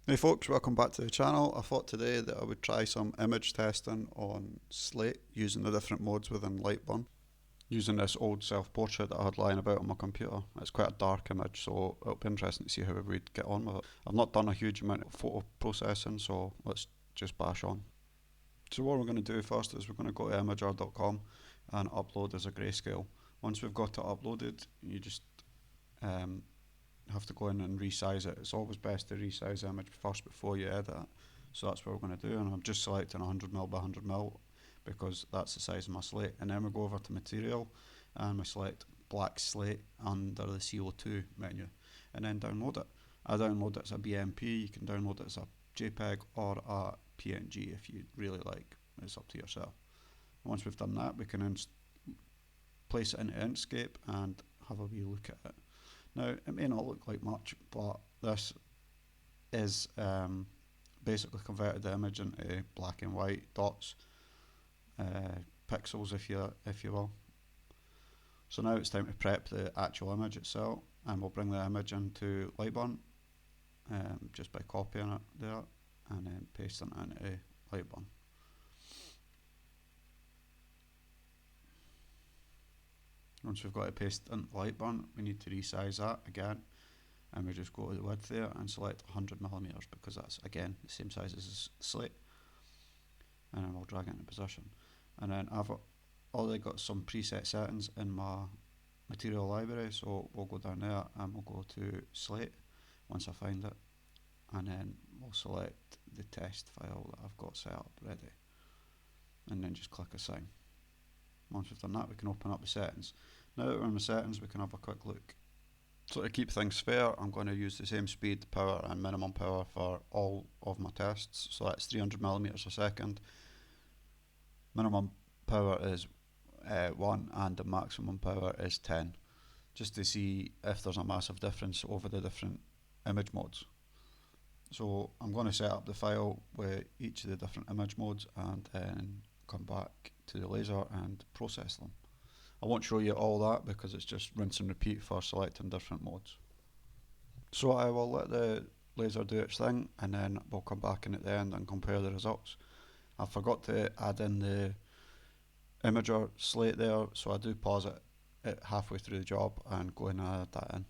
Hey folks, welcome back to the channel. I thought today that I would try some image testing on Slate using the different modes within Lightburn. Using this old self-portrait that I had lying about on my computer. It's quite a dark image, so it'll be interesting to see how we'd get on with it. I've not done a huge amount of photo processing, so let's just bash on. So what we're going to do first is we're going to go to imager.com and upload as a grayscale. Once we've got it uploaded, you just have to go in and resize it. It's always best to resize the image first before you edit it. So that's what we're going to do, and I'm just selecting 100mm by 100mm because that's the size of my slate. And then we go over to material and we select black slate under the CO2 menu and then download it. I download it as a BMP. You can download it as a JPEG or a PNG if you really like. It's up to yourself. Once we've done that, we can place it into Inkscape and have a wee look at it. Now, it may not look like much, but this is basically converted the image into black and white dots, pixels if you will. So now it's time to prep the actual image itself, and we'll bring the image into Lightburn just by copying it there and then pasting it into Lightburn. Once we've got it pasted into Lightburn, we need to resize that again, and we just go to the width there and select 100mm because that's again the same size as the slate, and then we'll drag it into position. And then I've already got some preset settings in my material library, so we'll go down there and we'll go to slate once I find it, and then we'll select the test file that I've got set up ready, and then just click assign. Once we've done that, we can open up the settings. Now that we're in the settings, we can have a quick look. So to keep things fair, I'm going to use the same speed, power and minimum power for all of my tests. So that's 300mm a second. Minimum power is 1 and the maximum power is 10. Just to see if there's a massive difference over the different image modes. So I'm going to set up the file with each of the different image modes and then come back to the laser and process them. I won't show you all that because it's just rinse and repeat for selecting different modes. So I will let the laser do its thing and then we'll come back in at the end and compare the results. I forgot to add in the imager slate there, so I do pause it halfway through the job and go in and add that in.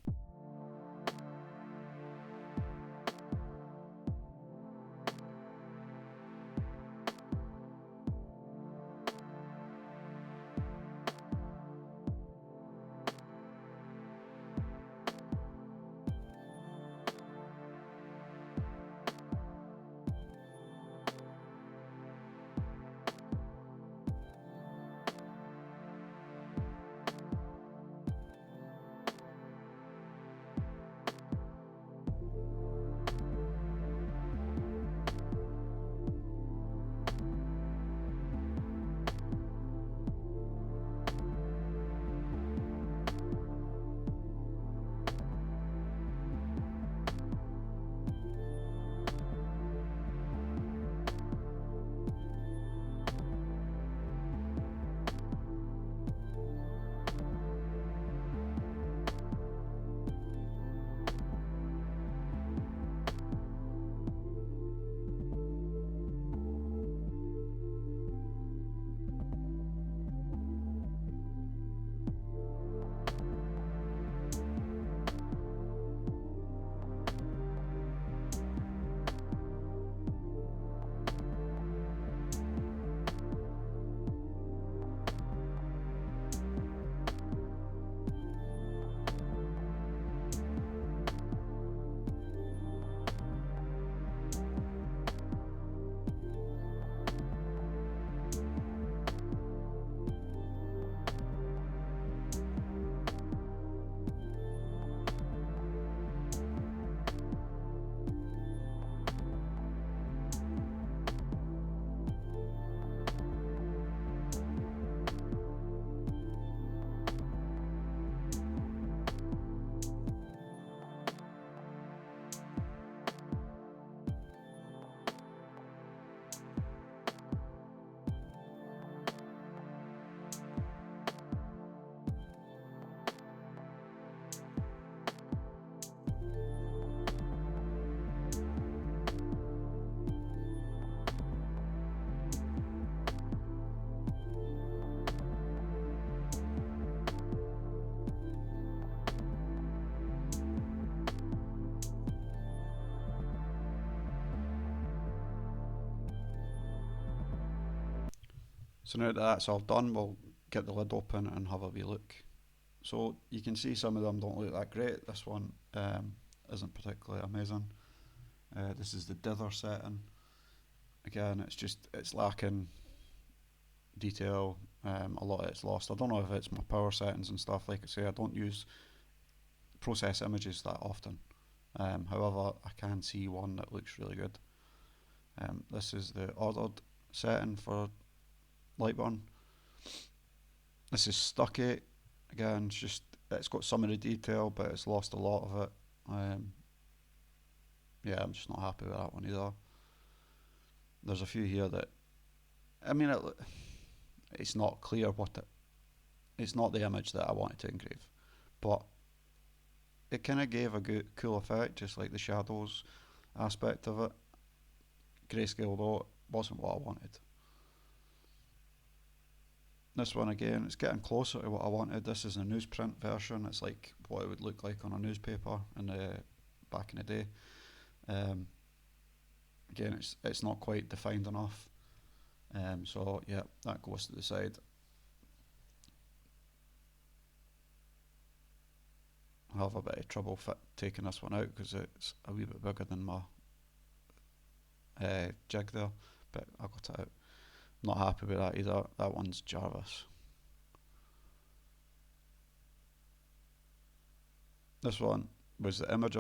So now that that's all done, we'll get the lid open and have a wee look. So you can see some of them don't look that great. This one isn't particularly amazing. This is the dither setting. Again, it's lacking detail. A lot of it's lost. I don't know if it's my power settings and stuff. Like I say, I don't use process images that often. However, I can see one that looks really good. This is the ordered setting for Lightburn. This is Stucky. Again, it's got some of the detail, but it's lost a lot of it. Yeah, I'm just not happy with that one either. There's a few here that, I mean, it's not clear it's not the image that I wanted to engrave, but it kind of gave a good, cool effect, just like the shadows aspect of it. Grayscale though, it wasn't what I wanted. This one again, it's getting closer to what I wanted. This is a newsprint version. It's like what it would look like on a newspaper back in the day. Again, it's not quite defined enough. So yeah, that goes to the side. I have a bit of trouble taking this one out because it's a wee bit bigger than my jig there, but I got it out. Not happy with that either. That one's Jarvis. This one was the image,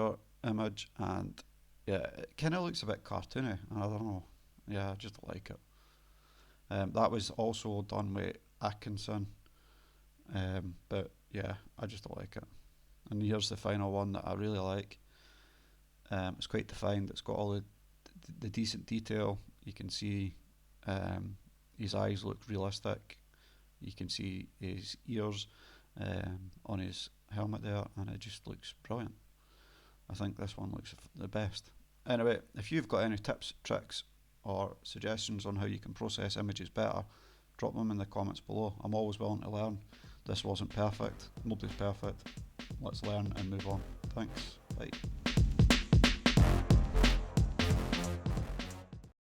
and yeah, it kind of looks a bit cartoony. I don't know. Yeah, I just don't like it. That was also done with Atkinson, but yeah, I just don't like it. And here's the final one that I really like. It's quite defined. It's got all the decent detail. You can see his eyes look realistic. You can see his ears on his helmet there, and it just looks brilliant. I think this one looks the best. Anyway, if you've got any tips, tricks, or suggestions on how you can process images better, drop them in the comments below. I'm always willing to learn. This wasn't perfect. Nobody's perfect. Let's learn and move on. Thanks. Bye.